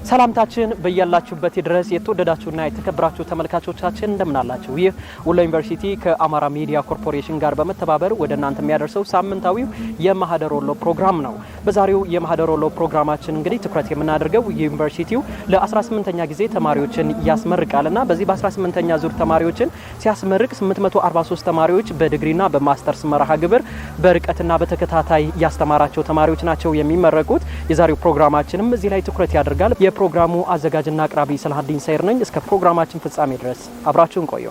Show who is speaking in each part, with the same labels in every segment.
Speaker 1: ሰላምታችን በእያላችሁበት ድረስ የተወደዳችሁና የተከበራችሁ ተመልካቾቻችን እንደምን አላችሁ? ይህ ወሎ ዩኒቨርሲቲ ከአማራ ሚዲያ ኮርፖሬሽን ጋር በመተባበር ወደ እናንተ የሚያደርሰው ሳምንታዊው የማህደር ወሎ ፕሮግራም ነው። በዛሬው የማህደር ወሎ ፕሮግራማችን እንግዲህ ትኩረት የምናደርገው ዩኒቨርሲቲው ለ18ኛ ጊዜ ተማሪዎችን ያስመርቃልና በዚህ በ18ኛ ዙር ተማሪዎችን ሲያስመርቅ 843 ተማሪዎች በዲግሪና በማስተርስ መርሃ ግብር በርቀትና በተከታታይ ያስተማራቸው ተማሪዎች ናቸው የሚመረቁት። የዛሬው ፕሮግራማችንም እዚህ ላይ ትኩረት ያደርጋል። የፕሮግራሙ አዘጋጅና አቅራቢ ሰላሀዲን ሰይር ነኝ። እስከ ፕሮግራማችን ፍጻሜ ድረስ አብራችሁን ቆዩ።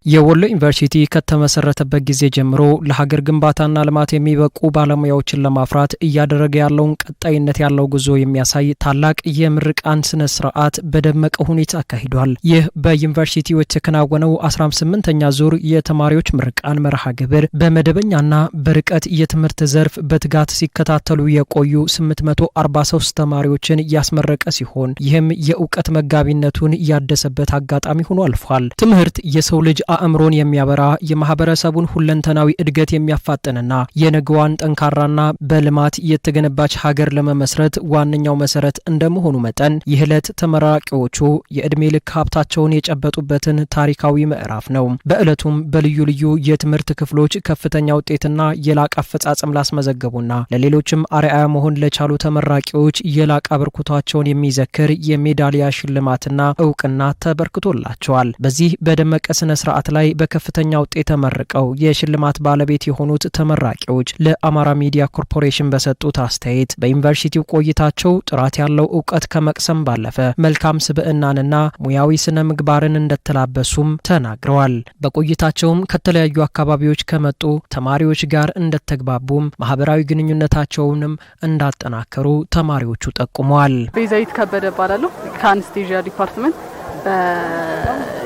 Speaker 1: የወሎ ዩኒቨርሲቲ ከተመሰረተበት ጊዜ ጀምሮ ለሀገር ግንባታና ልማት የሚበቁ ባለሙያዎችን ለማፍራት እያደረገ ያለውን ቀጣይነት ያለው ጉዞ የሚያሳይ ታላቅ የምርቃን ስነ ስርዓት በደመቀ ሁኔታ አካሂዷል። ይህ በዩኒቨርሲቲው የተከናወነው 18ኛ ዙር የተማሪዎች ምርቃን መርሃ ግብር በመደበኛና በርቀት የትምህርት ዘርፍ በትጋት ሲከታተሉ የቆዩ 843 ተማሪዎችን ያስመረቀ ሲሆን ይህም የእውቀት መጋቢነቱን ያደሰበት አጋጣሚ ሆኖ አልፏል። ትምህርት የሰው ልጅ አእምሮን የሚያበራ የማህበረሰቡን ሁለንተናዊ እድገት የሚያፋጥንና የነገዋን ጠንካራና በልማት የተገነባች ሀገር ለመመስረት ዋነኛው መሰረት እንደመሆኑ መጠን ይህ ዕለት ተመራቂዎቹ የእድሜ ልክ ሀብታቸውን የጨበጡበትን ታሪካዊ ምዕራፍ ነው። በዕለቱም በልዩ ልዩ የትምህርት ክፍሎች ከፍተኛ ውጤትና የላቀ አፈጻጸም ላስመዘገቡና ለሌሎችም አርአያ መሆን ለቻሉ ተመራቂዎች የላቀ አበርክቷቸውን የሚዘክር የሜዳሊያ ሽልማትና እውቅና ተበርክቶላቸዋል። በዚህ በደመቀ ስነ ስርዓት ላይ በከፍተኛ ውጤት ተመርቀው የሽልማት ባለቤት የሆኑት ተመራቂዎች ለአማራ ሚዲያ ኮርፖሬሽን በሰጡት አስተያየት በዩኒቨርሲቲው ቆይታቸው ጥራት ያለው እውቀት ከመቅሰም ባለፈ መልካም ስብዕናንና ሙያዊ ስነ ምግባርን እንደተላበሱም ተናግረዋል። በቆይታቸውም ከተለያዩ አካባቢዎች ከመጡ ተማሪዎች ጋር እንደተግባቡም ማህበራዊ ግንኙነታቸውንም እንዳጠናከሩ ተማሪዎቹ ጠቁመዋል።
Speaker 2: ቤዛዊት ከበደ እባላለሁ ከአንስቴዥያ ዲፓርትመንት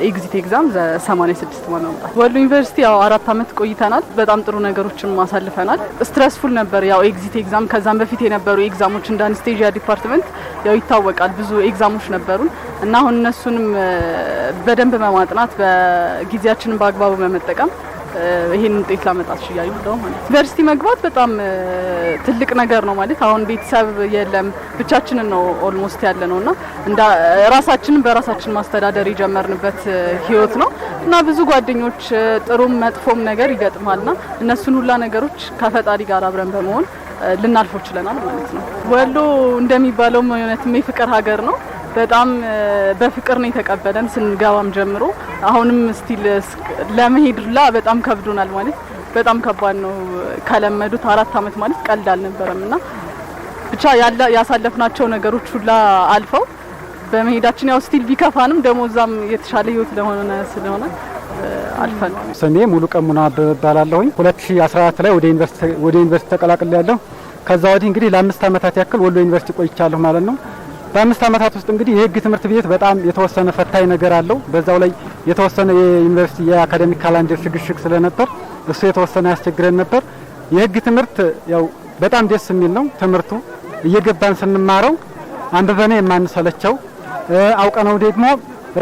Speaker 2: ኤግዚት ኤግዛም 86 ማለት ነው። ወሎ ዩኒቨርሲቲ ያው 4 አመት ቆይተናል። በጣም ጥሩ ነገሮችን ማሳልፈናል። ስትረስፉል ነበር ያው ኤግዚት ኤግዛም። ከዛም በፊት የነበሩ ኤግዛሞች እንደ አንስቴዥያ ዲፓርትመንት ያው ይታወቃል ብዙ ኤግዛሞች ነበሩን እና አሁን እነሱንም በደንብ በማጥናት በጊዜያችንን በአግባቡ በመጠቀም ይሄን ውጤት ላመጣት ይችላል ነው ማለት። ዩኒቨርሲቲ መግባት በጣም ትልቅ ነገር ነው ማለት አሁን ቤተሰብ የለም ብቻችንን ነው ኦልሞስት ያለ ነውና እንደ ራሳችንን በራሳችን ማስተዳደር የጀመርንበት ህይወት ነው እና ብዙ ጓደኞች ጥሩም መጥፎም ነገር ይገጥማልና እነሱን ሁላ ነገሮች ከፈጣሪ ጋር አብረን በመሆን ልናልፈው ይችላል ማለት ነው። ወሎ እንደሚባለው እውነትም የፍቅር ሀገር ነው። በጣም በፍቅር ነው የተቀበለን ስንገባም ጀምሮ አሁንም ስቲል ለመሄድላ በጣም ከብዶናል ማለት በጣም ከባድ ነው። ከለመዱት 4 አመት ማለት ቀልድ አልነበረምና ብቻ ያሳለፍናቸው ነገሮች ሁላ አልፈው በመሄዳችን ያው ስቲል ቢከፋንም ደሞዛም የተሻለ ህይወት ስለሆነ አልፈን።
Speaker 3: ስሜ ሙሉ ቀሙና በባላለሁኝ 2014 ላይ ወደ ዩኒቨርሲቲ ተቀላቅያለሁ። ከዛ ወዲህ እንግዲህ ለ5 አመታት ያክል ወሎ ዩኒቨርሲቲ ቆይቻለሁ ማለት ነው። በ5 አመታት ውስጥ እንግዲህ የህግ ትምህርት ቤት በጣም የተወሰነ ፈታኝ ነገር አለው። በዛው ላይ የተወሰነ የዩኒቨርሲቲ የአካዳሚክ ካላንደር ሽግሽግ ስለነበር እሱ የተወሰነ ያስቸግረን ነበር። የህግ ትምህርት ያው በጣም ደስ የሚል ነው። ትምህርቱ እየገባን ስንማረው አንብበነ የማንሰለቸው አውቀነው ደግሞ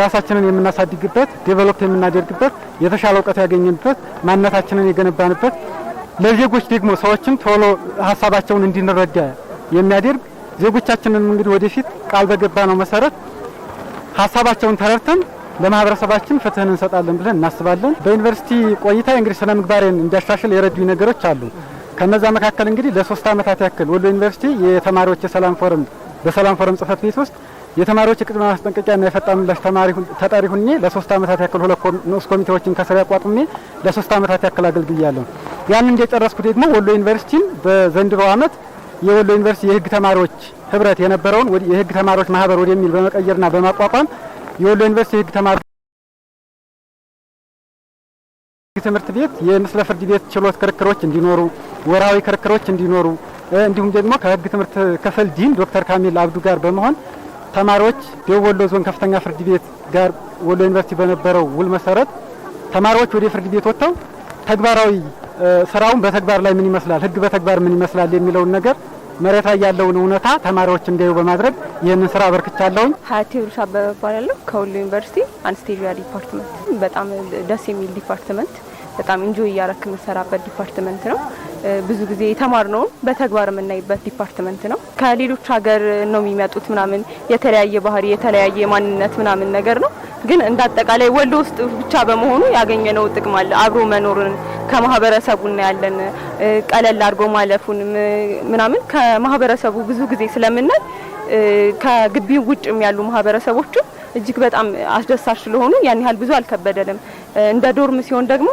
Speaker 3: ራሳችንን የምናሳድግበት ዴቨሎፕ የምናደርግበት የተሻለ እውቀት ያገኘንበት ማንነታችንን የገነባንበት ለዜጎች ደግሞ ሰዎችን ቶሎ ሀሳባቸውን እንዲንረዳ የሚያደርግ ዜጎቻችንን እንግዲህ ወደፊት ቃል በገባ ነው መሰረት ሀሳባቸውን ተረድተን ለማህበረሰባችን ፍትህን እንሰጣለን ብለን እናስባለን። በዩኒቨርሲቲ ቆይታ እንግዲህ ስነ ምግባሬን እንዲያሻሽል የረዱኝ ነገሮች አሉ። ከነዛ መካከል እንግዲህ ለ3 አመታት ያክል ወሎ ዩኒቨርሲቲ የተማሪዎች የሰላም ፎረም በሰላም ፎረም ጽህፈት ቤት ውስጥ የተማሪዎች ቅድመ ማስጠንቀቂያና የፈጣን ምላሽ ተጠሪ ሆኜ ለ3 አመታት ያክል 2 ንዑስ ኮሚቴዎችን ከስራ ያቋቁሜ ለ3 አመታት ያክል አገልግያለሁ። ያን እንደጨረስኩ ደግሞ ወሎ ዩኒቨርሲቲን በዘንድሮ አመት የወሎ ዩኒቨርሲቲ የህግ ተማሪዎች ህብረት የነበረውን የህግ ተማሪዎች ማህበር ወደሚል በመቀየርና በማቋቋም የወሎ ዩኒቨርሲቲ የህግ ተማሪዎች ትምህርት ቤት የምስለ ፍርድ ቤት ችሎት ክርክሮች እንዲኖሩ፣ ወራዊ ክርክሮች እንዲኖሩ እንዲሁም ደግሞ ከህግ ትምህርት ክፍል ዲን ዶክተር ካሚል አብዱ ጋር በመሆን ተማሪዎች ደቡብ ወሎ ዞን ከፍተኛ ፍርድ ቤት ጋር ወሎ ዩኒቨርሲቲ በነበረው ውል መሰረት ተማሪዎች ወደ ፍርድ ቤት ወጥተው ተግባራዊ ስራውን በተግባር ላይ ምን ይመስላል፣ ህግ በተግባር ምን ይመስላል የሚለውን ነገር መሬት ላይ ያለውን እውነታ ተማሪዎች እንዲያዩ በማድረግ ይህንን ስራ አበርክቻለሁ።
Speaker 4: ሀያቴ ሩሻ በባላለሁ ከወሎ ዩኒቨርሲቲ አንስቴዥያ ዲፓርትመንት። በጣም ደስ የሚል ዲፓርትመንት፣ በጣም ኢንጆይ እያረክ የምሰራበት ዲፓርትመንት ነው። ብዙ ጊዜ የተማርነው በተግባር የምናይበት ዲፓርትመንት ነው። ከሌሎች ሀገር ነው የሚመጡት ምናምን የተለያየ ባህሪ የተለያየ ማንነት ምናምን ነገር ነው። ግን እንዳጠቃላይ ወሎ ውስጥ ብቻ በመሆኑ ያገኘነው ጥቅም አለ። አብሮ መኖርን ከማህበረሰቡና ያለን ቀለል አድርጎ ማለፉን ምናምን ከማህበረሰቡ ብዙ ጊዜ ስለምናይ ከግቢው ውጭም ያሉ ማህበረሰቦች እጅግ በጣም አስደሳች ስለሆኑ ያን ያህል ብዙ አልከበደንም። እንደ ዶርም ሲሆን ደግሞ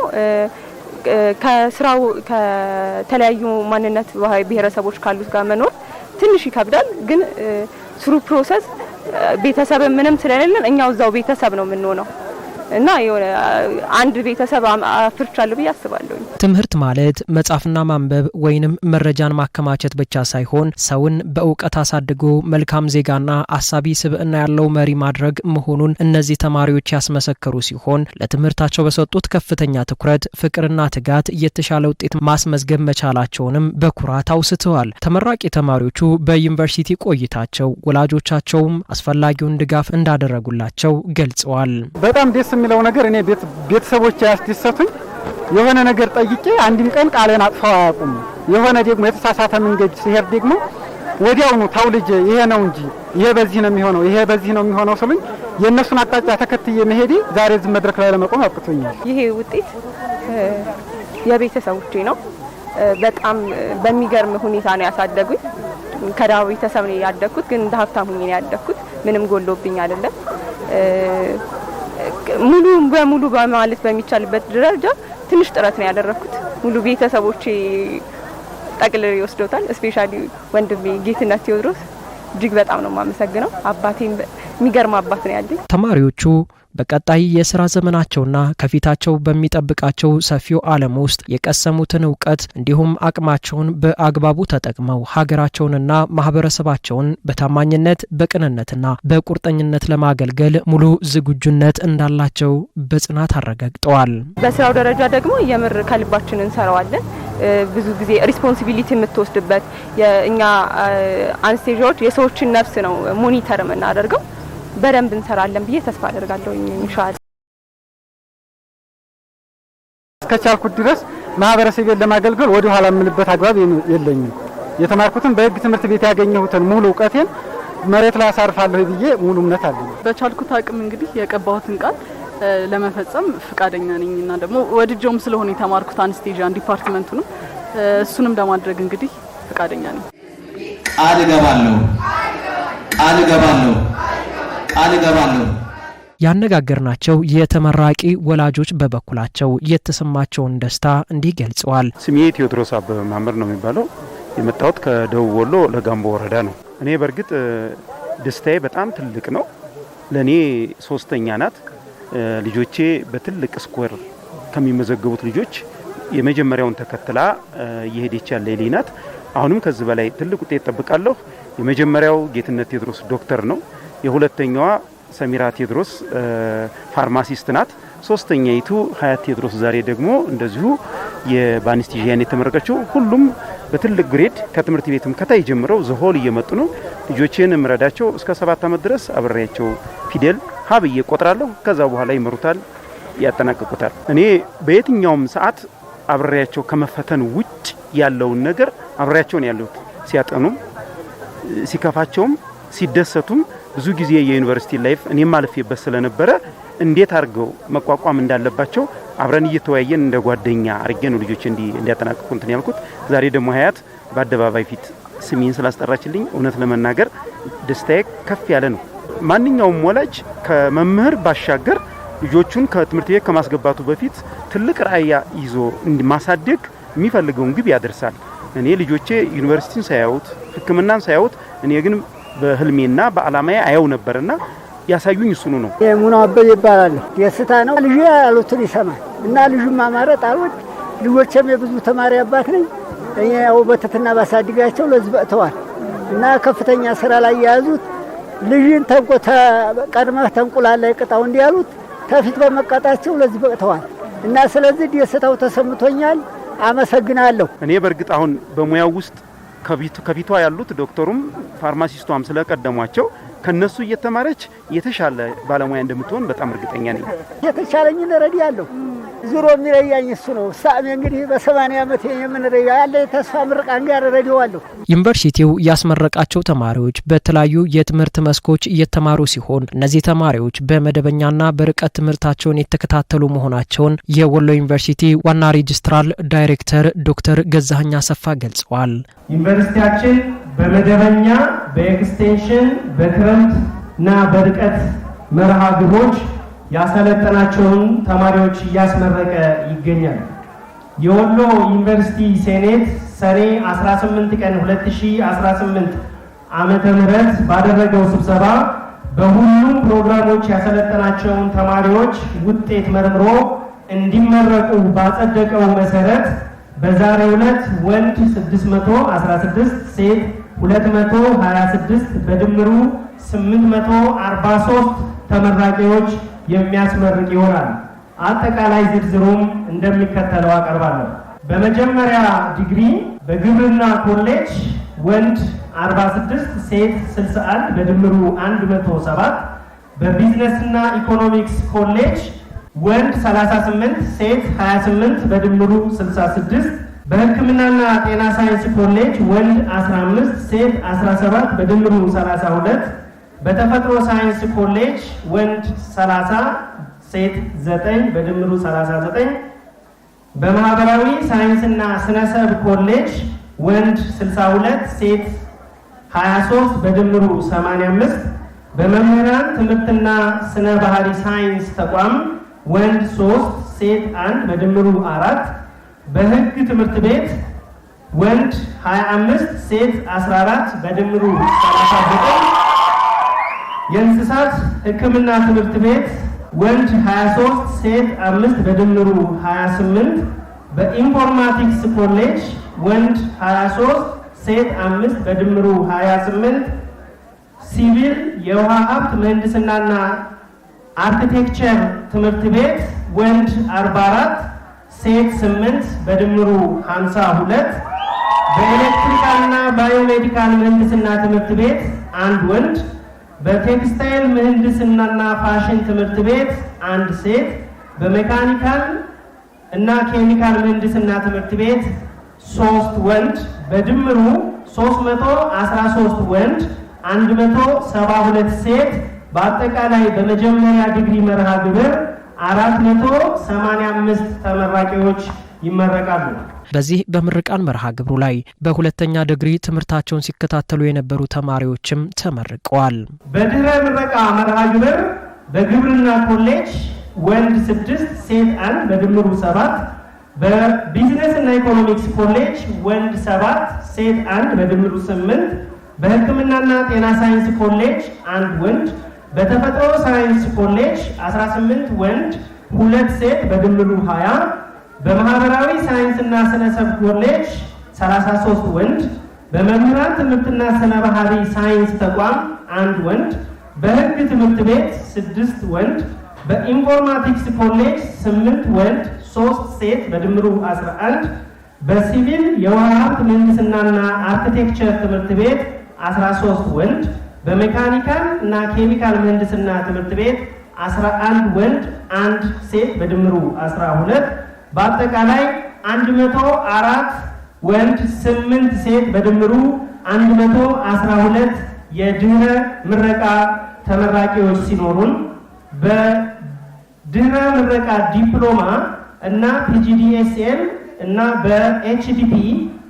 Speaker 4: ከስራው ከተለያዩ ማንነት ብሔረሰቦች ካሉት ጋር መኖር ትንሽ ይከብዳል። ግን ስሩ ፕሮሰስ ቤተሰብ ምንም ስለሌለን እኛው እዛው ቤተሰብ ነው የምንሆነው እና አንድ ቤተሰብ አፍርቻለሁ ብዬ አስባለሁ።
Speaker 1: ትምህርት ማለት መጻፍና ማንበብ ወይንም መረጃን ማከማቸት ብቻ ሳይሆን ሰውን በእውቀት አሳድጎ መልካም ዜጋና አሳቢ ስብዕና ያለው መሪ ማድረግ መሆኑን እነዚህ ተማሪዎች ያስመሰከሩ ሲሆን ለትምህርታቸው በሰጡት ከፍተኛ ትኩረት፣ ፍቅርና ትጋት የተሻለ ውጤት ማስመዝገብ መቻላቸውንም በኩራት አውስተዋል። ተመራቂ ተማሪዎቹ በዩኒቨርሲቲ ቆይታቸው ወላጆቻቸውም አስፈላጊውን ድጋፍ እንዳደረጉላቸው ገልጸዋል።
Speaker 3: በጣም ደስ የሚለው ነገር እኔ ቤተሰቦች ያስደሰቱኝ የሆነ ነገር ጠይቄ አንድም ቀን ቃሌን አጥፈው አያውቁም። የሆነ ደግሞ የተሳሳተ መንገድ ሲሄድ ደግሞ ወዲያውኑ ተው ልጅ ይሄ ነው እንጂ ይሄ በዚህ ነው የሚሆነው ይሄ በዚህ ነው የሚሆነው ስሉኝ የእነሱን አቅጣጫ ተከትዬ መሄዴ ዛሬ እዚህ መድረክ ላይ ለመቆም አብቅቶኛል።
Speaker 4: ይሄ ውጤት የቤተሰቦቼ ነው። በጣም በሚገርም ሁኔታ ነው ያሳደጉኝ። ከዳው ቤተሰብ ነው ያደግኩት፣ ግን እንደ ሀብታም ሆኜ ነው ያደግኩት። ምንም ጎሎብኝ አይደለም። ሙሉ በሙሉ በማለት በሚቻልበት ደረጃ ትንሽ ጥረት ነው ያደረኩት። ሙሉ ቤተሰቦቼ ጠቅልለው ይወስዶታል። ስፔሻሊ ወንድሜ ጌትነት ቴዎድሮስ እጅግ በጣም ነው የማመሰግነው። አባቴም የሚገርም አባት ነው ያለኝ።
Speaker 1: ተማሪዎቹ በቀጣይ የስራ ዘመናቸውና ከፊታቸው በሚጠብቃቸው ሰፊው ዓለም ውስጥ የቀሰሙትን እውቀት እንዲሁም አቅማቸውን በአግባቡ ተጠቅመው ሀገራቸውንና ማህበረሰባቸውን በታማኝነት በቅንነትና በቁርጠኝነት ለማገልገል ሙሉ ዝግጁነት እንዳላቸው በጽናት አረጋግጠዋል።
Speaker 4: በስራው ደረጃ ደግሞ የምር ከልባችን እንሰራዋለን። ብዙ ጊዜ ሪስፖንሲቢሊቲ የምትወስድበት የእኛ አንስቴጂዎች የሰዎችን ነፍስ ነው ሞኒተር የምናደርገው። በደንብ እንሰራለን ብዬ ተስፋ አደርጋለሁ። ኢንሻአላህ
Speaker 3: እስከቻልኩት ድረስ ማህበረሰቤን ለማገልገል ወደ ኋላ የምልበት አግባብ የለኝም። የተማርኩትን በህግ ትምህርት ቤት ያገኘሁትን ሙሉ እውቀቴን መሬት ላይ አሳርፋለሁ ብዬ ሙሉ እምነት አለኝ።
Speaker 2: በቻልኩት አቅም እንግዲህ የቀባሁትን ቃል ለመፈጸም ፍቃደኛ ነኝና ደግሞ ወድጆም ስለሆነ የተማርኩት አንስቴጂያን ዲፓርትመንቱ ነው። እሱንም ለማድረግ እንግዲህ ፍቃደኛ ነኝ።
Speaker 5: ቃል እገባለሁ
Speaker 1: ያነጋገርናቸው የተመራቂ ወላጆች በበኩላቸው የተሰማቸውን ደስታ እንዲህ ገልጸዋል።
Speaker 6: ስሜ ቴዎድሮስ አበበ ማመር ነው የሚባለው። የመጣሁት ከደቡብ ወሎ ለጋምቦ ወረዳ ነው። እኔ በርግጥ ደስታዬ በጣም ትልቅ ነው። ለኔ ሶስተኛ ናት። ልጆቼ በትልቅ ስኮር ከሚመዘገቡት ልጆች የመጀመሪያውን ተከትላ እየሄደች ያለ ሌሊ ናት። አሁንም ከዚህ በላይ ትልቅ ውጤት ጠብቃለሁ። የመጀመሪያው ጌትነት ቴዎድሮስ ዶክተር ነው። የሁለተኛዋ ሰሚራ ቴዎድሮስ ፋርማሲስት ናት። ሶስተኛይቱ ሀያት ቴዎድሮስ ዛሬ ደግሞ እንደዚሁ የባንስቲጂያን የተመረቀችው። ሁሉም በትልቅ ግሬድ ከትምህርት ቤትም ከታይ ጀምረው ዘሆል እየመጡ ነው። ልጆቼን እምረዳቸው እስከ 7 ዓመት ድረስ አብሬያቸው ፊደል ሀብዬ ቆጥራለሁ። ከዛ በኋላ ይመሩታል፣ ያጠናቅቁታል። እኔ በየትኛውም ሰዓት አብሬያቸው ከመፈተን ውጭ ያለውን ነገር አብሬያቸው ነው ያለሁት። ሲያጠኑም ሲከፋቸውም ሲደሰቱም ብዙ ጊዜ የዩኒቨርሲቲ ላይፍ እኔም አልፌበት ስለነበረ እንዴት አድርገው መቋቋም እንዳለባቸው አብረን እየተወያየን እንደ ጓደኛ አድርጌ ነው ልጆች እንዲያጠናቅቁ እንትን ያልኩት። ዛሬ ደግሞ ሀያት በአደባባይ ፊት ስሜን ስላስጠራችልኝ እውነት ለመናገር ደስታዬ ከፍ ያለ ነው። ማንኛውም ወላጅ ከመምህር ባሻገር ልጆቹን ከትምህርት ቤት ከማስገባቱ በፊት ትልቅ ራዕይ ይዞ ማሳደግ የሚፈልገውን ግብ ያደርሳል። እኔ ልጆቼ ዩኒቨርሲቲን ሳያዩት ሕክምናን ሳያዩት እኔ ግን በህልሜና በአላማዬ አየው ነበርና ያሳዩኝ እሱኑ ነው።
Speaker 7: የሙናው አበበ ይባላል። ደስታ ነው። ልጅ ያሉትን ይሰማል እና ልጁን ማማረጥ አልወድ። ልጆቼም የብዙ ተማሪ አባት ነኝ። ያው በትትና ባሳድጋቸው ለዚህ በቅተዋል እና ከፍተኛ ስራ ላይ ያዙት ልጅን ቀድመህ ተንቁላል ላይ ቅጣው እንዲያሉት ተፊት በመቀጣቸው ለዚህ በቅተዋል እና ስለዚህ ደስታው ተሰምቶኛል። አመሰግናለሁ።
Speaker 6: እኔ በርግጥ አሁን በሙያው ውስጥ ከፊቷ ያሉት ዶክተሩም ፋርማሲስቷም ስለቀደሟቸው ከነሱ እየተማረች የተሻለ ባለሙያ እንደምትሆን በጣም እርግጠኛ ነኝ።
Speaker 7: የተቻለኝን እረዳለሁ። ዙሮ የሚረያኝ እሱ ነው። ሳሜ እንግዲህ በ80 ዓመት የምንረያ ያለ ተስፋ ምርቃን ጋር ረዲዋለሁ።
Speaker 1: ዩኒቨርሲቲው ያስመረቃቸው ተማሪዎች በተለያዩ የትምህርት መስኮች እየተማሩ ሲሆን እነዚህ ተማሪዎች በመደበኛና በርቀት ትምህርታቸውን የተከታተሉ መሆናቸውን የወሎ ዩኒቨርሲቲ ዋና ሬጅስትራል ዳይሬክተር ዶክተር ገዛኸኝ አሰፋ ገልጸዋል።
Speaker 8: ዩኒቨርሲቲያችን በመደበኛ በኤክስቴንሽን በክረምትና በርቀት መርሃ ግብሮች ያሰለጠናቸውን ተማሪዎች እያስመረቀ ይገኛል። የወሎ ዩኒቨርሲቲ ሴኔት ሰኔ 18 ቀን 2018 ዓመተ ምህረት ባደረገው ስብሰባ በሁሉም ፕሮግራሞች ያሰለጠናቸውን ተማሪዎች ውጤት መርምሮ እንዲመረቁ ባጸደቀው መሰረት በዛሬው ዕለት ወንድ 616 ሴት 226 በድምሩ 843 ተመራቂዎች የሚያስመርቅ ይሆናል። አጠቃላይ ዝርዝሩም እንደሚከተለው አቀርባለሁ። በመጀመሪያ ዲግሪ በግብርና ኮሌጅ ወንድ 46 ሴት 61 በድምሩ 107፣ በቢዝነስና ኢኮኖሚክስ ኮሌጅ ወንድ 38 ሴት 28 በድምሩ 66፣ በሕክምናና ጤና ሳይንስ ኮሌጅ ወንድ 15 ሴት 17 በድምሩ 32፣ በተፈጥሮ ሳይንስ ኮሌጅ ወንድ 30 ሴት 9 በድምሩ 39፣ በማህበራዊ ሳይንስና ስነሰብ ኮሌጅ ወንድ 62 ሴት 23 በድምሩ 85፣ በመምህራን ትምህርትና ስነ ባህሪ ሳይንስ ተቋም ወንድ 3 ሴት 1 በድምሩ 4፣ በህግ ትምህርት ቤት ወንድ 25 ሴት 14 በድምሩ 39፣ የእንስሳት ሕክምና ትምህርት ቤት ወንድ 23 ሴት 5 በድምሩ 28፣ በኢንፎርማቲክስ ኮሌጅ ወንድ 23 ሴት 5 በድምሩ 28፣ ሲቪል የውሃ ሀብት ምህንድስናና አርኪቴክቸር ትምህርት ቤት ወንድ 44 ሴት 8 በድምሩ 52፣ በኤሌክትሪካልና ባዮሜዲካል ምህንድስና ትምህርት ቤት አንድ ወንድ፣ በቴክስታይል ምህንድስናና ፋሽን ትምህርት ቤት አንድ ሴት፣ በሜካኒካል እና ኬሚካል ምህንድስና ትምህርት ቤት 3 ወንድ፣ በድምሩ 313 ወንድ 172 ሴት፣ በአጠቃላይ በመጀመሪያ ዲግሪ መርሃ ግብር 485 ተመራቂዎች ይመረቃሉ።
Speaker 1: በዚህ በምርቃን መርሃ ግብሩ ላይ በሁለተኛ ዲግሪ ትምህርታቸውን ሲከታተሉ የነበሩ ተማሪዎችም ተመርቀዋል።
Speaker 8: በድህረ ምረቃ መርሃ ግብር በግብርና ኮሌጅ ወንድ 6 ሴት 1 በድምሩ 7፣ በቢዝነስ እና ኢኮኖሚክስ ኮሌጅ ወንድ 7 ሴት 1 በድምሩ 8፣ በሕክምናና ጤና ሳይንስ ኮሌጅ 1 ወንድ፣ በተፈጥሮ ሳይንስ ኮሌጅ 18 ወንድ 2 ሴት በድምሩ 20፣ በማህበራዊ ሳይንስና ስነሰብ ኮሌጅ 33 ወንድ፣ በመምህራን ትምህርትና ስነ ባህሪ ሳይንስ ተቋም 1 ወንድ፣ በህግ ትምህርት ቤት 6 ወንድ፣ በኢንፎርማቲክስ ኮሌጅ 8 ወንድ 3 ሴት በድምሩ 11፣ በሲቪል የውሃ ሀብት ምህንድስናና አርኪቴክቸር ትምህርት ቤት 13 ወንድ፣ በሜካኒካል እና ኬሚካል ምህንድስና ትምህርት ቤት 11 ወንድ 1 ሴት በድምሩ 12፣ በአጠቃላይ 104 ወንድ 8 ሴት በድምሩ 112 የድህረ ምረቃ ተመራቂዎች ሲኖሩን በድህረ ምረቃ ዲፕሎማ እና ፒጂዲኤስኤል እና በኤችዲፒ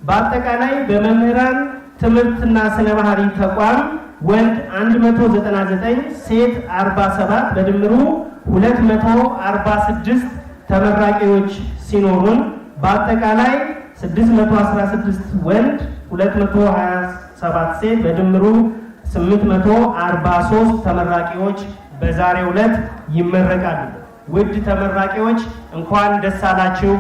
Speaker 8: በአጠቃላይ በመምህራን ትምህርትና ስነ ባህሪ ተቋም ወንድ 199 ሴት 47 በድምሩ 246 ተመራቂዎች ሲኖሩን በአጠቃላይ 616 ወንድ 227 ሴት በድምሩ 843 ተመራቂዎች በዛሬው ዕለት ይመረቃሉ። ውድ ተመራቂዎች እንኳን ደስ አላችሁ።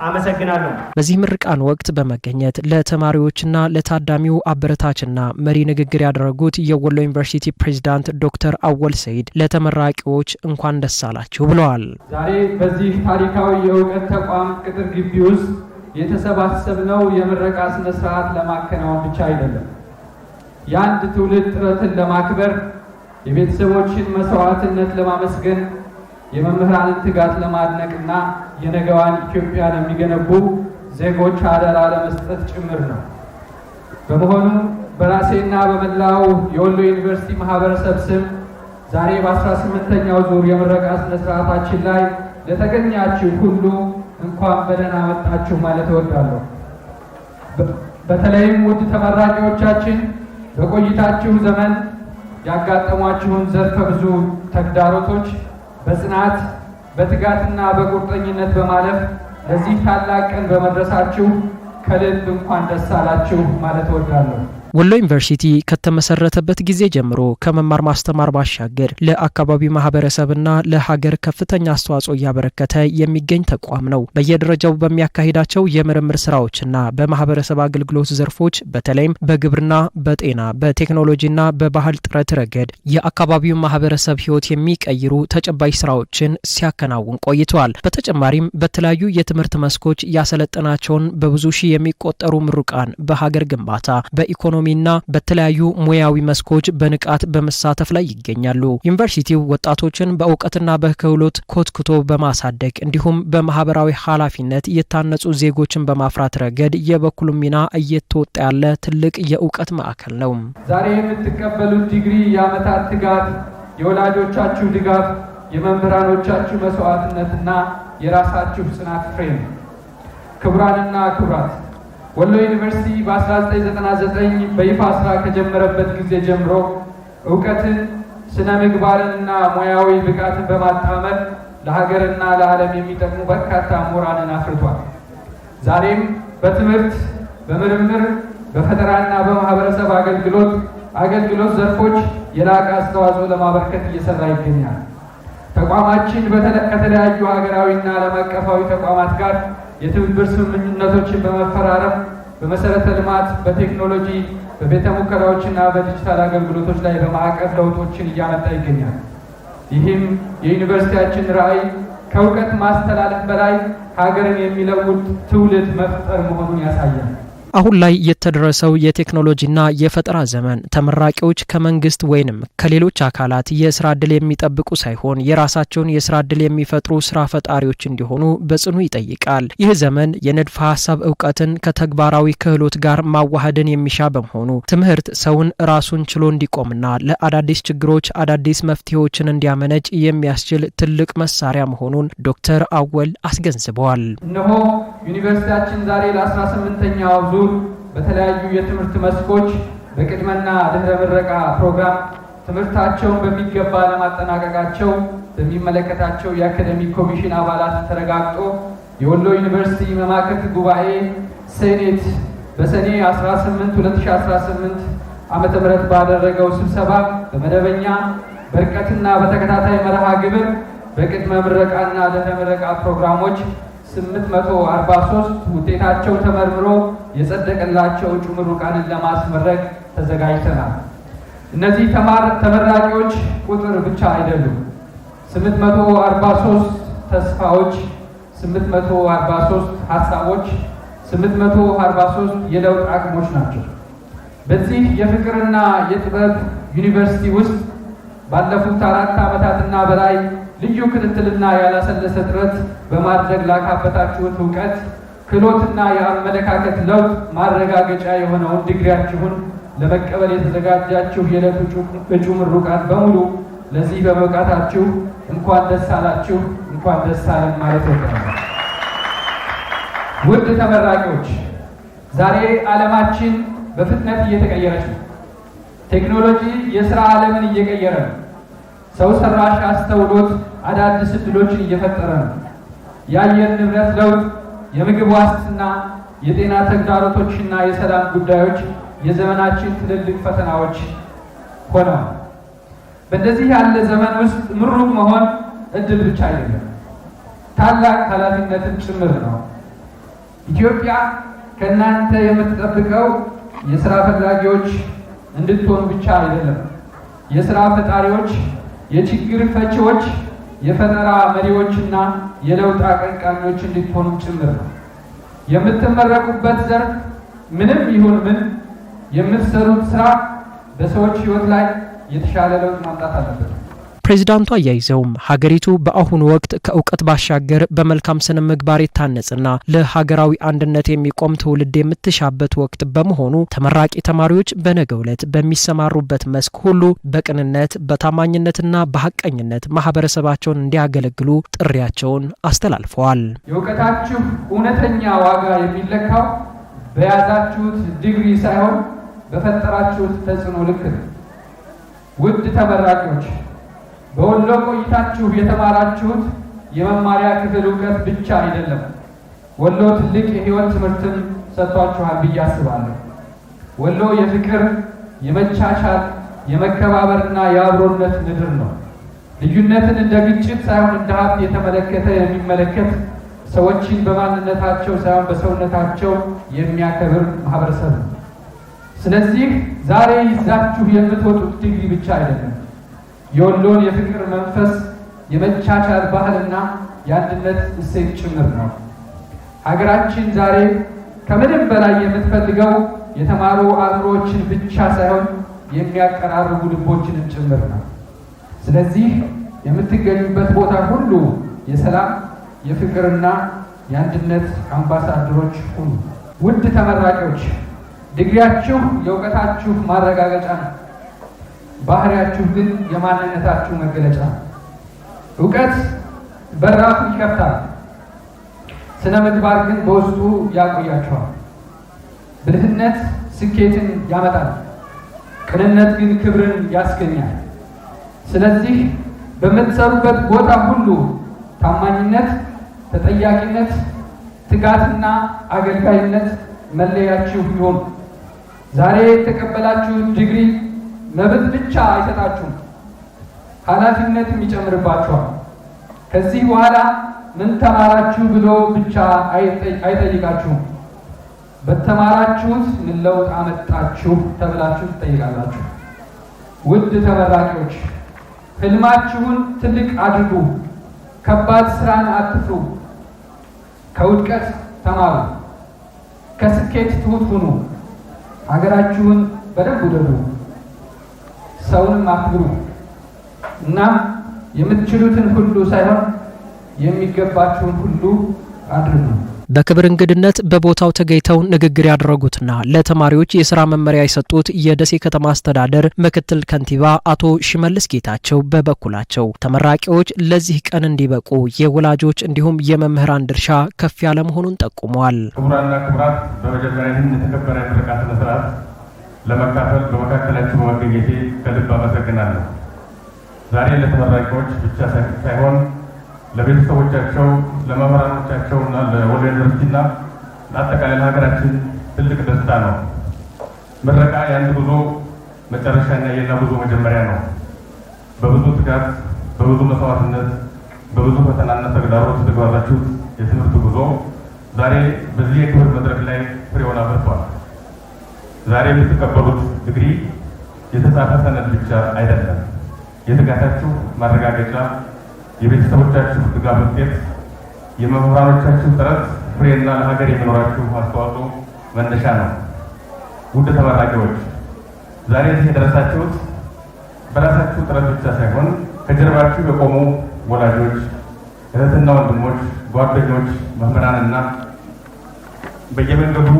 Speaker 8: አመሰግናለሁ።
Speaker 1: በዚህ ምርቃን ወቅት በመገኘት ለተማሪዎችና ለታዳሚው አበረታችና መሪ ንግግር ያደረጉት የወሎ ዩኒቨርሲቲ ፕሬዝዳንት ዶክተር አወል ሰይድ ለተመራቂዎች እንኳን ደስ አላችሁ ብለዋል።
Speaker 9: ዛሬ በዚህ ታሪካዊ የእውቀት ተቋም ቅጥር ግቢ ውስጥ የተሰባሰብነው የምረቃ ስነ ስርዓት ለማከናወን ብቻ አይደለም። የአንድ ትውልድ ጥረትን ለማክበር፣ የቤተሰቦችን መስዋዕትነት ለማመስገን፣ የመምህራንን ትጋት ለማድነቅና የነገዋን ኢትዮጵያ ለሚገነቡ ዜጎች አደራ ለመስጠት ጭምር ነው። በመሆኑም በራሴና በመላው የወሎ ዩኒቨርሲቲ ማህበረሰብ ስም ዛሬ በ18ኛው ዙር የምረቃ ስነ ስርዓታችን ላይ ለተገኛችሁ ሁሉ እንኳን በደህና መጣችሁ ማለት እወዳለሁ። በተለይም ውድ ተመራቂዎቻችን በቆይታችሁ ዘመን ያጋጠሟችሁን ዘርፈ ብዙ ተግዳሮቶች በጽናት በትጋትና በቁርጠኝነት በማለፍ ለዚህ ታላቅ ቀን በመድረሳችሁ ከልብ እንኳን ደስ አላችሁ ማለት እወዳለሁ።
Speaker 1: ወሎ ዩኒቨርሲቲ ከተመሰረተበት ጊዜ ጀምሮ ከመማር ማስተማር ባሻገር ለአካባቢው ማህበረሰብና ለሀገር ከፍተኛ አስተዋጽኦ እያበረከተ የሚገኝ ተቋም ነው። በየደረጃው በሚያካሂዳቸው የምርምር ስራዎችና በማህበረሰብ አገልግሎት ዘርፎች በተለይም በግብርና፣ በጤና፣ በቴክኖሎጂና በባህል ጥረት ረገድ የአካባቢው ማህበረሰብ ህይወት የሚቀይሩ ተጨባጭ ስራዎችን ሲያከናውን ቆይተዋል። በተጨማሪም በተለያዩ የትምህርት መስኮች ያሰለጠናቸውን በብዙ ሺህ የሚቆጠሩ ምሩቃን በሀገር ግንባታ፣ በኢኮኖሚ ና በተለያዩ ሙያዊ መስኮች በንቃት በመሳተፍ ላይ ይገኛሉ። ዩኒቨርሲቲው ወጣቶችን በእውቀትና በክህሎት ኮትኩቶ በማሳደግ እንዲሁም በማህበራዊ ኃላፊነት የታነጹ ዜጎችን በማፍራት ረገድ የበኩሉን ሚና እየተወጣ ያለ ትልቅ የእውቀት ማዕከል ነው።
Speaker 9: ዛሬ የምትቀበሉት ዲግሪ የዓመታት ትጋት፣ የወላጆቻችሁ ድጋፍ፣ የመምህራኖቻችሁ መስዋዕትነትና የራሳችሁ ጽናት ፍሬ ነው። ክቡራንና ክቡራት፣ ወሎ ዩኒቨርሲቲ በ1999 በይፋ ስራ ከጀመረበት ጊዜ ጀምሮ እውቀትን፣ ስነ ምግባርንና ሙያዊ ብቃትን በማጣመር ለሀገርና ለዓለም የሚጠቅሙ በርካታ ምሁራንን አፍርቷል። ዛሬም በትምህርት፣ በምርምር፣ በፈጠራና በማህበረሰብ አገልግሎት ዘርፎች የላቀ አስተዋጽኦ ለማበርከት እየሰራ ይገኛል። ተቋማችን ከተለያዩ ሀገራዊና ዓለም አቀፋዊ ተቋማት ጋር የትብብር ስምምነቶችን በመፈራረም በመሰረተ ልማት፣ በቴክኖሎጂ፣ በቤተ ሙከራዎችና በዲጂታል አገልግሎቶች ላይ በማዕቀፍ ለውጦችን እያመጣ ይገኛል። ይህም የዩኒቨርሲቲያችን ራዕይ ከእውቀት ማስተላለፍ በላይ ሀገርን የሚለውጥ ትውልድ መፍጠር መሆኑን ያሳያል።
Speaker 1: አሁን ላይ የተደረሰው የቴክኖሎጂና የፈጠራ ዘመን ተመራቂዎች ከመንግስት ወይንም ከሌሎች አካላት የስራ ዕድል የሚጠብቁ ሳይሆን የራሳቸውን የስራ ዕድል የሚፈጥሩ ስራ ፈጣሪዎች እንዲሆኑ በጽኑ ይጠይቃል። ይህ ዘመን የንድፈ ሀሳብ እውቀትን ከተግባራዊ ክህሎት ጋር ማዋሃድን የሚሻ በመሆኑ ትምህርት ሰውን ራሱን ችሎ እንዲቆምና ለአዳዲስ ችግሮች አዳዲስ መፍትሄዎችን እንዲያመነጭ የሚያስችል ትልቅ መሳሪያ መሆኑን ዶክተር አወል አስገንዝበዋል።
Speaker 9: እነሆ ዩኒቨርሲቲያችን ዛሬ ለ18ኛው ዙር በተለያዩ የትምህርት መስኮች በቅድመና ድህረ ምረቃ ፕሮግራም ትምህርታቸውን በሚገባ ለማጠናቀቃቸው በሚመለከታቸው የአካዳሚክ ኮሚሽን አባላት ተረጋግጦ የወሎ ዩኒቨርሲቲ መማክርት ጉባኤ ሴኔት በሰኔ 18 2018 ዓመተ ምህረት ባደረገው ስብሰባ በመደበኛ በርቀትና በተከታታይ መርሃ ግብር በቅድመ ምረቃና ድህረ ምረቃ ፕሮግራሞች 843 ውጤታቸው ተመርምሮ የጸደቀላቸው እጩ ምሩቃንን ለማስመረቅ ተዘጋጅተናል። እነዚህ ተመራቂዎች ቁጥር ብቻ አይደሉም። 843 ተስፋዎች፣ 843 ሀሳቦች፣ 843 የለውጥ አቅሞች ናቸው። በዚህ የፍቅርና የጥበብ ዩኒቨርሲቲ ውስጥ ባለፉት 4 ዓመታትና በላይ ልዩ ክትትልና ያላሰለሰ ጥረት በማድረግ ላካበታችሁት እውቀት፣ ክህሎትና የአመለካከት ለውጥ ማረጋገጫ የሆነውን ዲግሪያችሁን ለመቀበል የተዘጋጃችሁ የዕለቱ እጩ ምሩቃን በሙሉ ለዚህ በመብቃታችሁ እንኳን ደስ አላችሁ፣ እንኳን ደስ አለን ማለት ነው። ውድ ተመራቂዎች፣ ዛሬ ዓለማችን በፍጥነት እየተቀየረች ነው። ቴክኖሎጂ የሥራ ዓለምን እየቀየረ ነው። ሰው ሰራሽ አስተውሎት አዳዲስ እድሎችን እየፈጠረ ነው። የአየር ንብረት ለውጥ፣ የምግብ ዋስትና፣ የጤና ተግዳሮቶችና የሰላም ጉዳዮች የዘመናችን ትልልቅ ፈተናዎች ሆነዋል። በእንደዚህ ያለ ዘመን ውስጥ ምሩቅ መሆን እድል ብቻ አይደለም፣ ታላቅ ኃላፊነትም ጭምር ነው። ኢትዮጵያ ከእናንተ የምትጠብቀው የሥራ ፈላጊዎች እንድትሆኑ ብቻ አይደለም፣ የሥራ ፈጣሪዎች፣ የችግር ፈቺዎች፣ የፈጠራ መሪዎችና የለውጥ አቀንቃኞች እንድትሆኑ ጭምር ነው። የምትመረቁበት ዘርፍ ምንም ይሁን ምን የምትሰሩት ስራ በሰዎች ሕይወት ላይ የተሻለ ለውጥ ማምጣት አለበት።
Speaker 1: ፕሬዚዳንቱ አያይዘውም ሀገሪቱ በአሁኑ ወቅት ከእውቀት ባሻገር በመልካም ስነ ምግባር የታነጸና ለሀገራዊ አንድነት የሚቆም ትውልድ የምትሻበት ወቅት በመሆኑ ተመራቂ ተማሪዎች በነገው ዕለት በሚሰማሩበት መስክ ሁሉ በቅንነት በታማኝነትና በሐቀኝነት ማህበረሰባቸውን እንዲያገለግሉ ጥሪያቸውን አስተላልፈዋል።
Speaker 9: የእውቀታችሁ እውነተኛ ዋጋ የሚለካው በያዛችሁት ዲግሪ ሳይሆን በፈጠራችሁት ተጽዕኖ ልክ ነው። ውድ ተመራቂዎች በወሎ ቆይታችሁ የተማራችሁት የመማሪያ ክፍል እውቀት ብቻ አይደለም። ወሎ ትልቅ የህይወት ትምህርትን ሰጥቷችኋል ብዬ አስባለሁ። ወሎ የፍቅር፣ የመቻቻል፣ የመከባበርና የአብሮነት ምድር ነው። ልዩነትን እንደ ግጭት ሳይሆን እንደ ሀብት የተመለከተ የሚመለከት ሰዎችን በማንነታቸው ሳይሆን በሰውነታቸው የሚያከብር ማህበረሰብ ነው። ስለዚህ ዛሬ ይዛችሁ የምትወጡት ዲግሪ ብቻ አይደለም፣ የወሎን የፍቅር መንፈስ፣ የመቻቻል ባህልና የአንድነት እሴት ጭምር ነው። ሀገራችን ዛሬ ከምንም በላይ የምትፈልገው የተማሩ አእምሮዎችን ብቻ ሳይሆን የሚያቀራርቡ ልቦችንም ጭምር ነው። ስለዚህ የምትገኙበት ቦታ ሁሉ የሰላም የፍቅርና የአንድነት አምባሳደሮች ሁኑ። ውድ ተመራቂዎች ዲግሪያችሁ የእውቀታችሁ ማረጋገጫ ነው። ባህሪያችሁ ግን የማንነታችሁ መገለጫ ነው። እውቀት በራፉን ይከፍታል፣ ስነ ምግባር ግን በውስጡ ያቆያችኋል። ብልህነት ስኬትን ያመጣል፣ ቅንነት ግን ክብርን ያስገኛል። ስለዚህ በምትሰሩበት ቦታ ሁሉ ታማኝነት፣ ተጠያቂነት፣ ትጋትና አገልጋይነት መለያችሁ ይሁን። ዛሬ የተቀበላችሁት ዲግሪ መብት ብቻ አይሰጣችሁም፣ ኃላፊነትም ይጨምርባችኋል። ከዚህ በኋላ ምን ተማራችሁ ብሎ ብቻ አይጠይቃችሁም። በተማራችሁት ምን ለውጥ አመጣችሁ ተብላችሁ ትጠይቃላችሁ። ውድ ተመራቂዎች ህልማችሁን ትልቅ አድርጉ። ከባድ ስራን አትፍሩ። ከውድቀት ተማሩ። ከስኬት ትሁት ሁኑ። ሀገራችሁን በደንብ ውደዱ። ሰውንም አክብሩ። እናም የምትችሉትን ሁሉ ሳይሆን የሚገባችሁን ሁሉ አድርጉ።
Speaker 1: በክብር እንግድነት በቦታው ተገኝተው ንግግር ያደረጉትና ለተማሪዎች የሥራ መመሪያ የሰጡት የደሴ ከተማ አስተዳደር ምክትል ከንቲባ አቶ ሽመልስ ጌታቸው በበኩላቸው ተመራቂዎች ለዚህ ቀን እንዲበቁ የወላጆች እንዲሁም የመምህራን ድርሻ ከፍ ያለ መሆኑን ጠቁመዋል።
Speaker 10: ክቡራንና ክቡራት በመጀመሪያ ይህን የተከበረ የምረቃ ስነ ስርዓት ለመካፈል በመካከላችሁ በመገኘቴ ከልብ አመሰግናለሁ። ዛሬ ለተመራቂዎች ብቻ ሳይሆን ለቤተሰቦቻቸው፣ ለመምህራኖቻቸውና ለወሎ ዩኒቨርሲቲና ለአጠቃላይ ለሀገራችን ትልቅ ደስታ ነው። ምረቃ የአንድ ጉዞ መጨረሻና የሌላ ጉዞ መጀመሪያ ነው። በብዙ ትጋት፣ በብዙ መስዋዕትነት፣ በብዙ ፈተናና ተግዳሮት የተጓዛችሁት የትምህርት ጉዞ ዛሬ በዚህ የክብር መድረክ ላይ ፍሬውን አፍርቷል። ዛሬ የምትቀበሉት ዲግሪ የተጻፈ ሰነድ ብቻ አይደለም፣ የትጋታችሁ ማረጋገጫ፣ የቤተሰቦቻችሁ ድጋፍ ውጤት፣ የመምህራኖቻችሁ ጥረት ፍሬና ለሀገር የሚኖራችሁ አስተዋጽኦ መነሻ ነው። ውድ ተመራቂዎች ዛሬ እዚህ የደረሳችሁት በራሳችሁ ጥረት ብቻ ሳይሆን ከጀርባችሁ የቆሙ ወላጆች፣ እህትና ወንድሞች፣ ጓደኞች፣ መምህራንና በየመንገዱ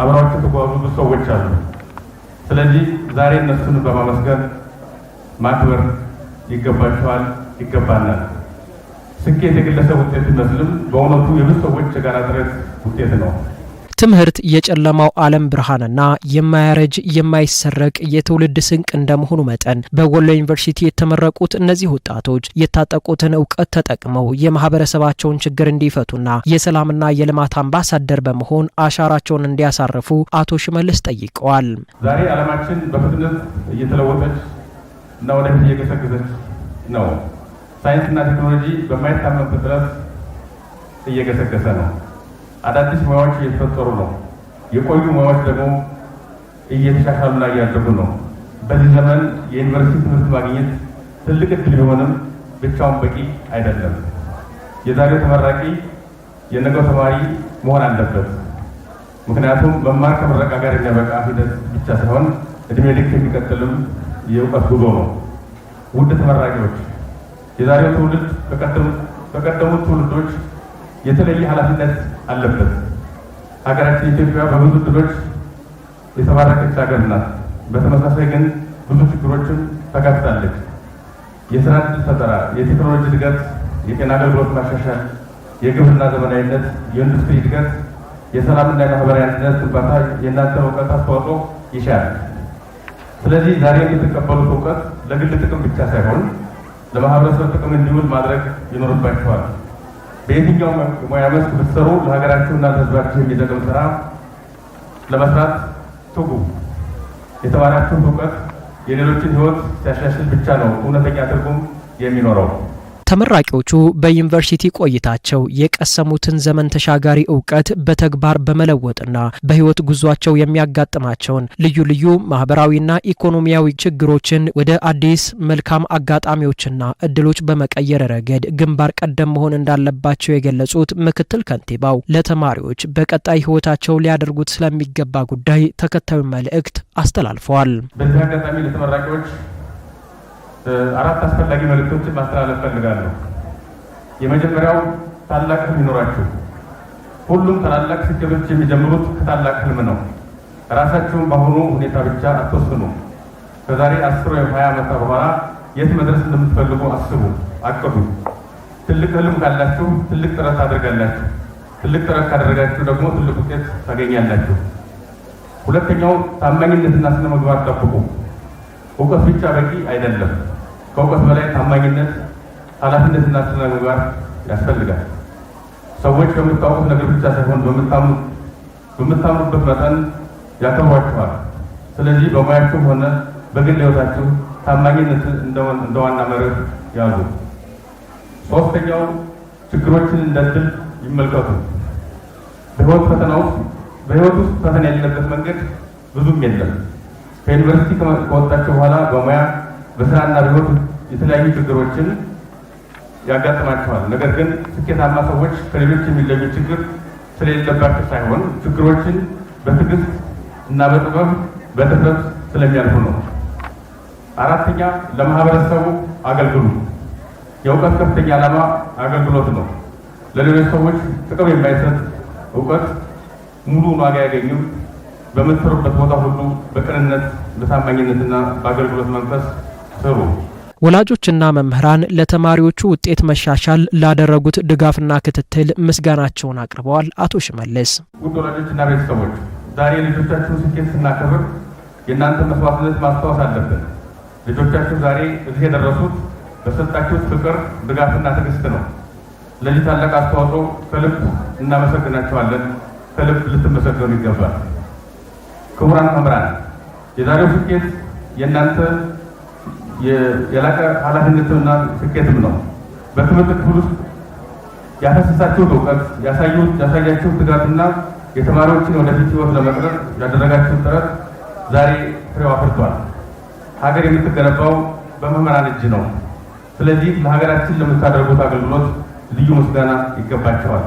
Speaker 10: አብረዋችሁ የተጓዙ ብዙ ሰዎች አሉ። ስለዚህ ዛሬ እነሱን በማመስገን ማክበር ይገባቸዋል፣ ይገባናል። ስኬት የግለሰብ ውጤት ቢመስልም በእውነቱ የብዙ ሰዎች የጋራ ጥረት ውጤት ነው።
Speaker 1: ትምህርት የጨለማው ዓለም ብርሃንና የማያረጅ የማይሰረቅ የትውልድ ስንቅ እንደመሆኑ መጠን በወሎ ዩኒቨርሲቲ የተመረቁት እነዚህ ወጣቶች የታጠቁትን እውቀት ተጠቅመው የማህበረሰባቸውን ችግር እንዲፈቱና የሰላምና የልማት አምባሳደር በመሆን አሻራቸውን እንዲያሳርፉ አቶ ሽመልስ ጠይቀዋል።
Speaker 10: ዛሬ ዓለማችን በፍጥነት እየተለወጠች እና ወደፊት እየገሰገሰች ነው። ሳይንስና ቴክኖሎጂ በማይታመን ፍጥነት እየገሰገሰ ነው። አዳዲስ ሙያዎች እየተፈጠሩ ነው። የቆዩ ሙያዎች ደግሞ እየተሻሻሉና እያደጉ ነው። በዚህ ዘመን የዩኒቨርሲቲ ትምህርት ማግኘት ትልቅ እድል ቢሆንም ብቻውን በቂ አይደለም። የዛሬው ተመራቂ የነገው ተማሪ መሆን አለበት። ምክንያቱም መማር ከምረቃ ጋር የሚያበቃ ሂደት ብቻ ሳይሆን እድሜ ልክ የሚቀጥልም የእውቀት ጉዞ ነው። ውድ ተመራቂዎች የዛሬው ትውልድ በቀደሙት ትውልዶች የተለየ ኃላፊነት አለበት። ሀገራችን ኢትዮጵያ በብዙ ድሎች የተባረከች ሀገር ናት። በተመሳሳይ ግን ብዙ ችግሮችን ተጋፍጣለች። የስራ ዕድል ፈጠራ፣ የቴክኖሎጂ እድገት፣ የጤና አገልግሎት ማሻሻል፣ የግብርና ዘመናዊነት፣ የኢንዱስትሪ እድገት፣ የሰላምና የማህበራዊ አንድነት ግንባታ የእናንተ እውቀት አስተዋጽኦ ይሻል። ስለዚህ ዛሬ የምትቀበሉት እውቀት ለግል ጥቅም ብቻ ሳይሆን ለማህበረሰብ ጥቅም እንዲውል ማድረግ ይኖርባችኋል። በየትኛው ሙያ መስክ ብትሰሩ ለሀገራችሁና ለሕዝባችሁ የሚጠቅም ስራ ለመስራት ትጉ። የተማራችሁት እውቀት የሌሎችን ሕይወት ሲያሻሽል ብቻ ነው እውነተኛ ትርጉም የሚኖረው።
Speaker 1: ተመራቂዎቹ በዩኒቨርሲቲ ቆይታቸው የቀሰሙትን ዘመን ተሻጋሪ እውቀት በተግባር በመለወጥና በህይወት ጉዟቸው የሚያጋጥማቸውን ልዩ ልዩ ማህበራዊና ኢኮኖሚያዊ ችግሮችን ወደ አዲስ መልካም አጋጣሚዎችና እድሎች በመቀየር ረገድ ግንባር ቀደም መሆን እንዳለባቸው የገለጹት ምክትል ከንቲባው ለተማሪዎች በቀጣይ ህይወታቸው ሊያደርጉት ስለሚገባ ጉዳይ ተከታዩን መልእክት አስተላልፈዋል።
Speaker 10: በዚህ አጋጣሚ ለተመራቂዎች አራት አስፈላጊ መልእክቶችን ማስተላለፍ ፈልጋለሁ። የመጀመሪያው ታላቅ ህልም ይኖራችሁ። ሁሉም ታላላቅ ስኬቶች የሚጀምሩት ከታላቅ ህልም ነው። ራሳችሁን በአሁኑ ሁኔታ ብቻ አትወስኑ። ከዛሬ 10 ወይም 20 ዓመት በኋላ የት መድረስ እንደምትፈልጉ አስቡ፣ አቅዱ። ትልቅ ህልም ካላችሁ ትልቅ ጥረት ታደርጋላችሁ። ትልቅ ጥረት ካደረጋችሁ ደግሞ ትልቅ ውጤት ታገኛላችሁ። ሁለተኛው ታማኝነትና ስነ ምግባር ጠብቁ። እውቀት ብቻ በቂ አይደለም። ከእውቀት በላይ ታማኝነት፣ ኃላፊነትና ስነ ምግባር ያስፈልጋል። ሰዎች በምታውቁት ነገር ብቻ ሳይሆን በምታምኑበት መጠን ያከብሯችኋል። ስለዚህ በሙያችሁም ሆነ በግል ህይወታችሁ ታማኝነት እንደ ዋና መርህ ያዙ። ሶስተኛው ችግሮችን እንደ ዕድል ይመልከቱ። በህይወት ውስጥ ፈተና የሌለበት መንገድ ብዙም የለም። ከዩኒቨርሲቲ ከወጣችሁ በኋላ በሙያ በስራና በህይወት የተለያዩ ችግሮችን ያጋጥማቸዋል። ነገር ግን ስኬታማ ሰዎች ከሌሎች የሚለዩ ችግር ስለሌለባቸው ሳይሆን ችግሮችን በትዕግስት እና በጥበብ በትኩረት ስለሚያልፉ ነው። አራተኛ ለማህበረሰቡ አገልግሉ። የእውቀት ከፍተኛ ዓላማ አገልግሎት ነው። ለሌሎች ሰዎች ጥቅም የማይሰጥ እውቀት ሙሉ ዋጋ ያገኙ። በምትሰሩበት ቦታ ሁሉ በቅንነት በታማኝነትና በአገልግሎት መንፈስ ስሩ።
Speaker 1: ወላጆችና መምህራን ለተማሪዎቹ ውጤት መሻሻል ላደረጉት ድጋፍና ክትትል ምስጋናቸውን አቅርበዋል። አቶ ሽመልስ
Speaker 10: ውድ ወላጆችና ቤተሰቦች ዛሬ ልጆቻችሁን ስኬት ስናከብር የእናንተ መስዋዕትነት ማስታወስ አለብን። ልጆቻችሁ ዛሬ እዚህ የደረሱት በሰጣችሁት ፍቅር፣ ድጋፍና ትዕግስት ነው። ለዚህ ታላቅ አስተዋጽኦ ከልብ እናመሰግናቸዋለን። ከልብ ልትመሰገኑ ይገባል። ክቡራን መምህራን የዛሬው ስኬት የእናንተ የላቀ ኃላፊነትና ስኬትም ነው። በትምህርት ክፍል ውስጥ ያፈሰሳችሁት እውቀት፣ ያሳያችሁት ትጋትና የተማሪዎችን ወደፊት ህይወት ለመቅረጽ ያደረጋችሁት ጥረት ዛሬ ፍሬው አፍርቷል። ሀገር የምትገነባው በመምህራን እጅ ነው። ስለዚህ ለሀገራችን ለምታደርጉት አገልግሎት ልዩ ምስጋና ይገባቸዋል።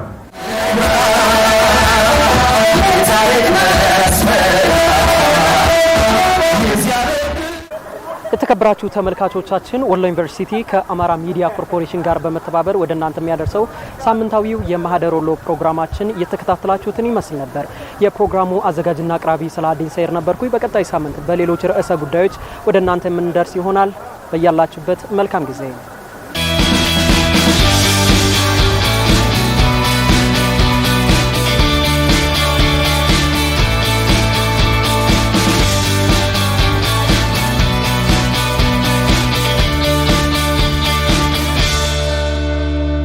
Speaker 1: የተከበራችሁ ተመልካቾቻችን ወሎ ዩኒቨርሲቲ ከአማራ ሚዲያ ኮርፖሬሽን ጋር በመተባበር ወደ እናንተ የሚያደርሰው ሳምንታዊው የማህደር ወሎ ፕሮግራማችን እየተከታተላችሁትን ይመስል ነበር። የፕሮግራሙ አዘጋጅና አቅራቢ ሰላዲን ሰይር ነበርኩኝ። በቀጣይ ሳምንት በሌሎች ርዕሰ ጉዳዮች ወደ እናንተ የምንደርስ ይሆናል። በያላችሁበት መልካም ጊዜ